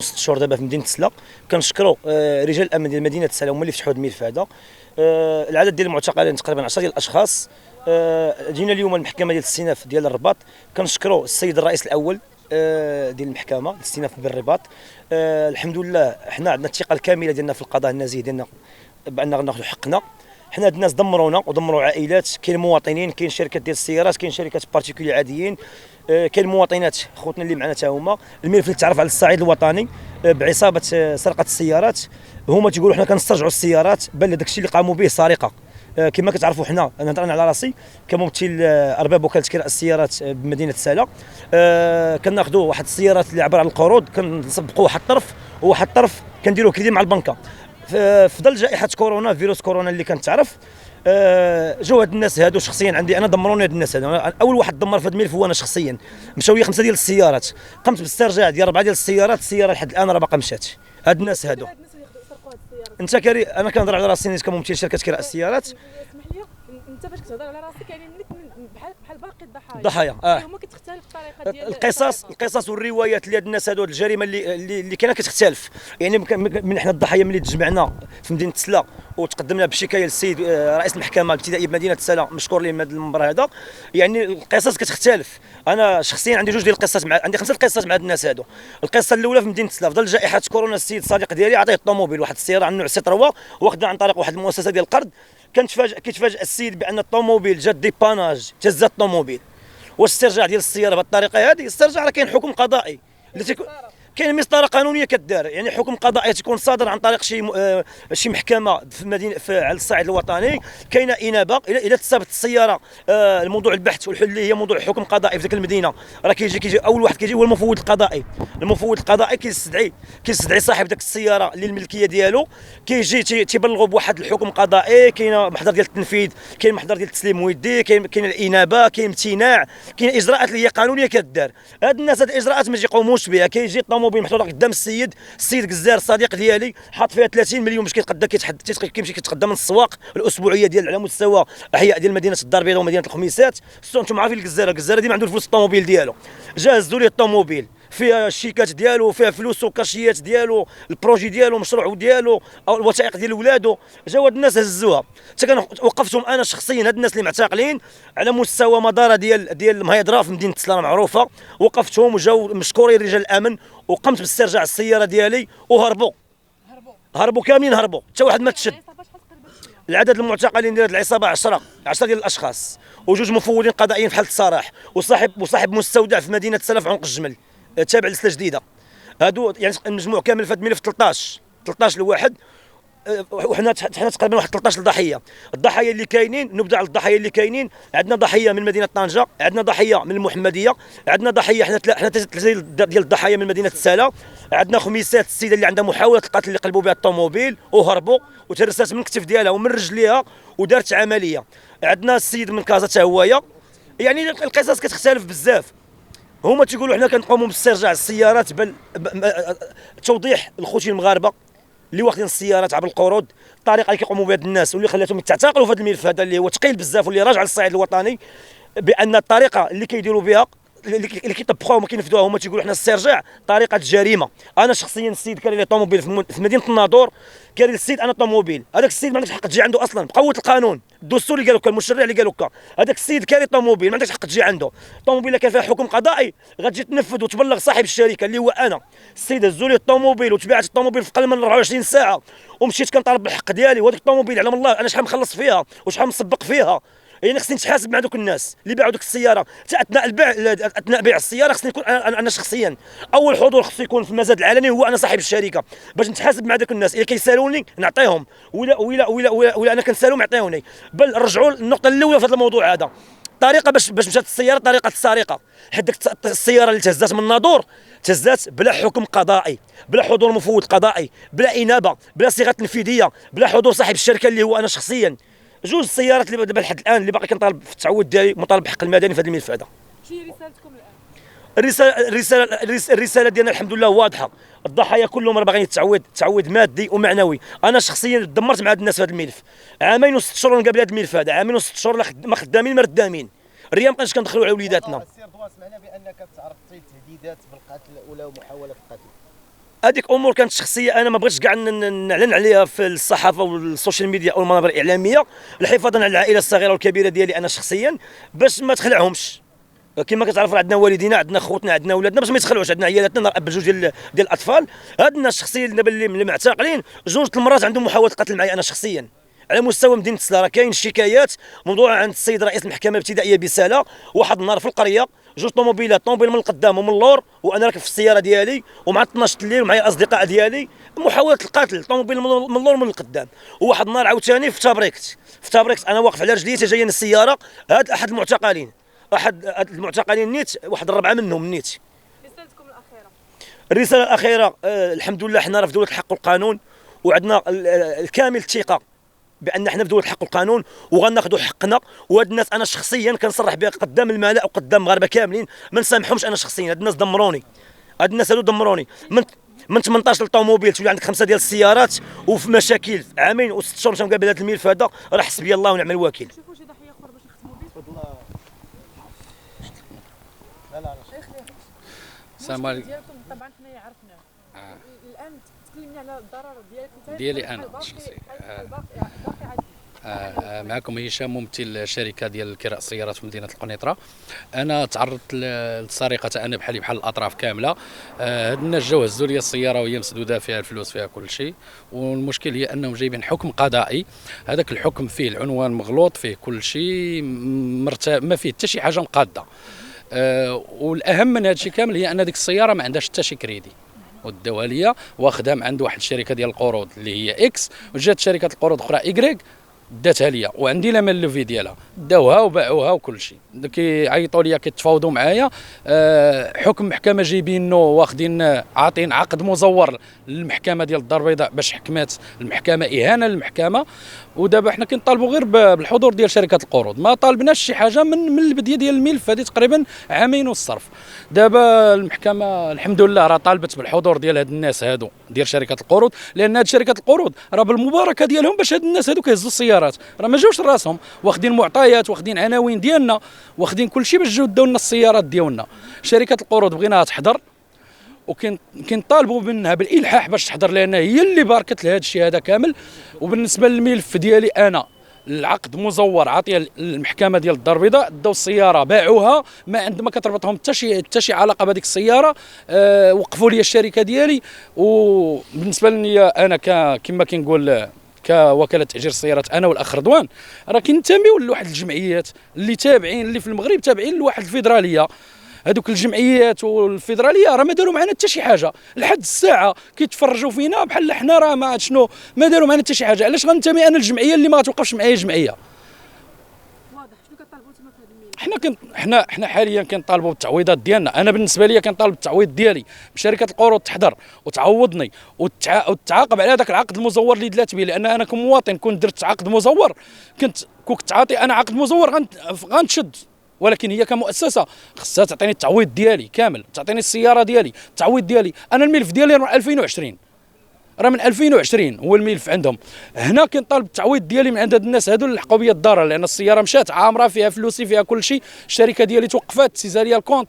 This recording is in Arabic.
6 شهور دابا في مدينه تسلا. كنشكروا رجال الامن ديال مدينه تسلا هما اللي فتحوا هذا الملف هذا. العدد ديال المعتقلين تقريبا 10 ديال الاشخاص. جينا اليوم المحكمه ديال الاستئناف ديال الرباط. كنشكروا السيد الرئيس الاول ديال المحكمه الاستئناف بالرباط. الحمد لله حنا عندنا الثقه الكامله ديالنا في القضاء النزيه ديالنا بان ناخذوا حقنا. حنا هاد الناس دمرونا ودمروا عائلات، كاين مواطنين، كاين شركات ديال السيارات، كاين شركات بارتيكولي عاديين، كاين مواطنات خوتنا اللي معنا حتى هما. الملف اللي تعرف على الصعيد الوطني بعصابه سرقه السيارات. هما تيقولوا حنا كنسترجعوا السيارات، بل داك الشيء اللي قاموا به سرقه. كما كتعرفوا حنا نهضر انا على راسي كممثل ارباب وكاله كراء السيارات بمدينه سالا. كناخذوا واحد السيارات اللي عباره عن القروض كنسبقوا واحد الطرف وواحد الطرف كنديروه كريدي مع البنكه. في ظل جائحه كورونا فيروس كورونا اللي كانت تعرف، جو هاد الناس هادو شخصيا عندي انا دمروني هاد الناس هادو. اول واحد دمر في هاد الملف هو انا شخصيا. مشاو لي 5 ديال السيارات، قمت باسترجاع ديال 4 ديال السيارات. السياره لحد الان راه باقا مشات. هاد الناس هادو انت كاري انا كنهضر على راسي كممثل شركه كراء السيارات. اسمح لي، انت فاش كتهضر على راسك يعني بحال باقي الضحايا هما كتختلف الطريقه ديال القصص والروايات اللي هاد الناس هادو، الجريمه اللي كاينه كتختلف. يعني من حنا الضحايا ملي تجمعنا في مدينه تسلا وتقدمنا بشكايه للسيد رئيس المحكمه الابتدائيه بمدينه تسلا، مشكور ليه من هذا المنبر هذا. يعني القصص كتختلف. انا شخصيا عندي جوج ديال القصص عندي 5 قصص مع هاد الناس هادو. القصه الاولى في مدينه تسلا في ظل جائحه كورونا، السيد صديق ديالي عطيه الطوموبيل، واحد السياره عن نوع سيتروا، واخدها عن طريق واحد المؤسسه ديال القرض. كيتفاجئ السيد بان الطوموبيل جات ديباناج، تهزات الطوموبيل. واسترجاع ديال السياره بهذه الطريقه هذه، استرجاع راه كاين حكم قضائي اللي كاين مسطره قانونيه كدار. يعني حكم قضائي تكون صادر عن طريق شي محكمه في المدينه على الصعيد الوطني. كاينه انابه الى تثبت السياره. الموضوع البحث والحل اللي هي موضوع حكم قضائي في ذيك المدينه، راه كيجي اول واحد كيجي هو المفوض القضائي. المفوض القضائي كيستدعي صاحب ذاك السياره اللي الملكيه ديالو، كيجي تيبلغوا بواحد الحكم قضائي. كاين محضر ديال التنفيذ، كاين محضر ديال التسليم ويدي، كاين الانابه، كاين امتناع، كاين اجراءات اللي هي قانونيه كدار. هاد الناس هاد الاجراءات ما يقوموش بها. كيجي الطوموبيل محطوطه قدام السيد قزار صديق ديالي، حاط فيها 30 مليون باش كيمشي كيتقدم من السواق الاسبوعيه ديال على مستوى احياء ديال مدينه الدار البيضاء ومدينه الخميسات. انتم عارفين القزاره دي ما عنده فلوس الطوموبيل ديالو. هزوا ليه الطوموبيل فيها الشيكات ديالو، فيها فلوس وكاشيات ديالو، البروجي ديالو، مشروع ديالو، او الوثائق ديال ولادو. جاو هاد الناس هزوها. حتى وقفتهم انا شخصيا. هاد الناس اللي معتقلين على مستوى مداره ديال المهيدرا في مدينه تسلا معروفه، وقفتهم وجاو مشكورين رجال الامن، وقمت باسترجاع السياره ديالي وهربوا كاملين. هربوا حتى واحد ما تشد. العدد المعتقلين ديال العصابه 10 ديال الاشخاص، وجوج مفوضين قضائيين في حاله السراح، وصاحب مستودع في مدينه تسلا في عنق الجمل تابع لسلا جديده. هادو يعني المجموع كامل في هذا الملف 13 لواحد. وحنا تقريبا واحد 13 ضحيه. الضحايا اللي كاينين، نبدا على الضحايا اللي كاينين. عندنا ضحيه من مدينه طنجه، عندنا ضحيه من المحمديه، عندنا ضحيه حنا 3 ديال الضحايا من مدينه الساله. عندنا خميسات السيده اللي عندها محاوله القتل اللي قلبوا بها الطوموبيل وهربوا، وترست من الكتف ديالها ومن رجليها ودارت عمليه. عندنا السيد من كازا حتى هويا. يعني القصص كتختلف بزاف. هما تيقولوا حنا كنقوموا باسترجاع السيارات، بل توضيح الخوتين المغاربه اللي واخدين السيارات عبر القروض الطريقه اللي كيقوموا بها الناس، واللي خلاتهم يتعتقلوا في هذا الملف هذا اللي هو ثقيل بزاف واللي راجع للصعيد الوطني، بان الطريقه اللي كيديروا بها اللي كيطبقوها وما كينفذوها هما تيقولوا حنا الاسترجاع طريقه جريمه. انا شخصيا السيد كاري لي طوموبيل في مدينه الناظور، كاري السيد انا طوموبيل. هذاك السيد ما عندكش حق تجي عنده اصلا بقوه القانون الدستوري اللي قال لك المشرع اللي قال لك هذاك السيد كاري طوموبيل ما عندكش حق تجي عنده. الطوموبيل اللي كان فيها حكم قضائي غتجي تنفذ وتبلغ صاحب الشركه اللي هو انا. السيد هزوا لي الطوموبيل وتبعت الطوموبيل في اقل من 24 ساعه، ومشيت كنطالب بالحق ديالي. وهذيك الطوموبيل على الله انا شحال مخلص فيها وشحال مسبق فيها. يعني خصني نتحاسب مع دوك الناس اللي باعوا ديك السياره. حتى اثناء بيع السياره خصني نكون انا شخصيا اول حضور خصو يكون في المزاد العلني هو انا صاحب الشركه، باش نتحاسب مع دوك الناس. الا كيسالوني نعطيهم، ولا انا كنسالهم يعطيوني. بل رجعوا للنقطه الاولى في هذا الموضوع هذا. طريقه باش مشات السياره، طريقه السرقه. حيت ديك السياره اللي تهزات من الناظور تهزات بلا حكم قضائي، بلا حضور مفوض قضائي، بلا انابه، بلا صيغه تنفيذيه، بلا حضور صاحب الشركه اللي هو انا شخصيا. جوج السيارات اللي دابا لحد الان اللي باقي كنطالب في التعويض ديالي، مطالب بحق المدني في هذا الملف هذا. شنو هي رسالتكم الان؟ الرساله ديالنا الحمد لله واضحه. الضحايا كلهم راه باغيين تعويض مادي ومعنوي. انا شخصيا دمرت مع هاد الناس في هذا الملف. عامين و6 شهور قبل هذا الملف هذا، عامين و6 شهور ما خدامين ما ردامين. الريا ما بقيناش كندخلوا على وليداتنا. السير دوا سمعنا بانك تعرضتي لتهديدات بالقتل ولا محاوله القتل. هذيك امور كانت شخصيه، انا ما بغيتش كاع نعلن عليها في الصحافه والسوشيال ميديا او المنابر الاعلاميه، الحفاظا على العائله الصغيره والكبيره ديالي انا شخصيا، باش ما تخلعهمش. كما كتعرف عندنا والدينا، عندنا خوتنا، عندنا ولادنا، باش ما يتخلعوش. عندنا عيالاتنا، نهار اب بجوج ديال الاطفال. هاد الناس شخصيا دابا اللي معتقلين، جوج المرات عندهم محاوله قتل معي انا شخصيا على مستوى مدينه تسلا. راه كاين شكايات موضوعه عند السيد رئيس المحكمه الابتدائيه بساله. واحد النهار في القريه جوج طوموبيلات، طوموبيل من القدام ومن اللور، وانا راكب في السياره ديالي ومع 12 الليل ومعايا الاصدقاء ديالي، محاوله القتل، طوموبيل من اللور ومن القدام. وواحد النهار عاوتاني في تابريكت انا واقف على رجلي تجايني السياره. هاد احد المعتقلين نيت، واحد الربعه منهم نيت. رسالتكم الاخيره؟ الرساله الاخيره الحمد لله حنا راه في دوله الحق والقانون، وعندنا الكامل الثقه بان حنا في دوله الحق والقانون وغناخذوا حقنا. وهاد الناس انا شخصيا كنصرح بها قدام الملأ وقدام المغاربه كاملين، ما نسامحهمش. انا شخصيا هاد الناس دمروني، هاد الناس هادو دمروني. من 18 طوموبيل تولي عندك 5 ديال السيارات، وفي مشاكل في عامين و6 شهور مشى مقابل هذا الملف هذا. راه حسبي الله ونعم الوكيل. شوفوا شي ضحيه اخرى باش نختموا به. السلام عليكم. ديالكم طبعا حنايا عرفناه. الان تكلمنا على الضرر ديالك انت ديالي انا الشخصي. معكم هشام، ممثل شركه ديال كراء السيارات في مدينه القنيطره. انا تعرضت للسرقه انا بحال الاطراف كامله. هاد الناس جاو هزوا لي السياره وهي مسدوده فيها الفلوس فيها كل شيء، والمشكل هي انهم جايبين حكم قضائي. هذاك الحكم فيه العنوان مغلوط، فيه كل شيء ما فيه حتى شي حاجه مقاده. والاهم من هذا الشيء كامل هي ان ديك السياره ما عندهاش حتى شي كريدي، وداوها ليا واخدها من عند واحد الشركه ديال القروض اللي هي اكس، وجات شركه القروض اخرى ايكغيك داتها ليا، وعندي لا مال لوفي ديالها، داوها وباعوها وكل شيء. كيعيطوا ليا كيتفاوضوا معايا. حكم محكمه جايبينه واخدين عاطين عقد مزور للمحكمه ديال الدار البيضاء باش حكمات المحكمه اهانه للمحكمه. ودابا حنا كنطالبوا غير بالحضور ديال شركه القروض، ما طالبناش شي حاجه من البدايه ديال الملف. هذه تقريبا عامين والصرف. دابا المحكمه الحمد لله راه طالبت بالحضور ديال هاد الناس هادو ديال شركه القروض، لان هاد شركه القروض راه بالمباركه ديالهم باش هاد الناس هادو كيهزوا السيارات، راه ما جاوش لراسهم، واخدين معطيات، واخدين عناوين ديالنا، واخدين كل شيء باش جاو داو لنا السيارات ديالنا. شركه القروض بغيناها تحضر، وكنطالبوا منها بالالحاح باش تحضر، لان هي اللي باركت لهذا الشيء هذا كامل. وبالنسبه للملف ديالي انا، العقد مزور عاطيه المحكمه ديال الدار البيضاء، داو السياره باعوها، ما كتربطهم حتى شي علاقه بهذيك السياره. وقفوا لي الشركه ديالي. وبالنسبه لي انا كما كنقول كوكاله تاجير السيارات، انا والاخ رضوان راه كننتميو لواحد الجمعيات اللي تابعين، اللي في المغرب تابعين لواحد الفيدراليه. هذوك الجمعيات والفيدراليه راه ما داروا معنا حتى شي حاجه لحد الساعه، كيتفرجوا فينا بحال حنا راه ما عاد شنو، ما داروا معنا حتى شي حاجه. علاش غننتمي انا للجمعيه اللي ما توقفش معايا جمعيه؟ واضح. شنو كطالبوا نتوما في هذا الملف؟ حنا حاليا كنطالبوا بالتعويضات ديالنا. انا بالنسبه لي كنطالب بالتعويض ديالي، بشركه القروض تحضر وتعوضني وتعاقب على هذاك العقد المزور اللي دلات به، لان انا كمواطن كنت درت عقد مزور، كنت تعاطي انا عقد مزور غنتشد. ولكن هي كمؤسسه خصها تعطيني التعويض ديالي كامل، تعطيني السياره ديالي، التعويض ديالي. انا الملف ديالي راه 2020، راه من 2020 هو الملف عندهم. هنا كنطالب التعويض ديالي من عند هاد الناس هادو اللي لحقوا بيا الضرر، لان السياره مشات عامره فيها فلوسي فيها كل شيء. الشركه ديالي توقفات، سيزاليا الكونت،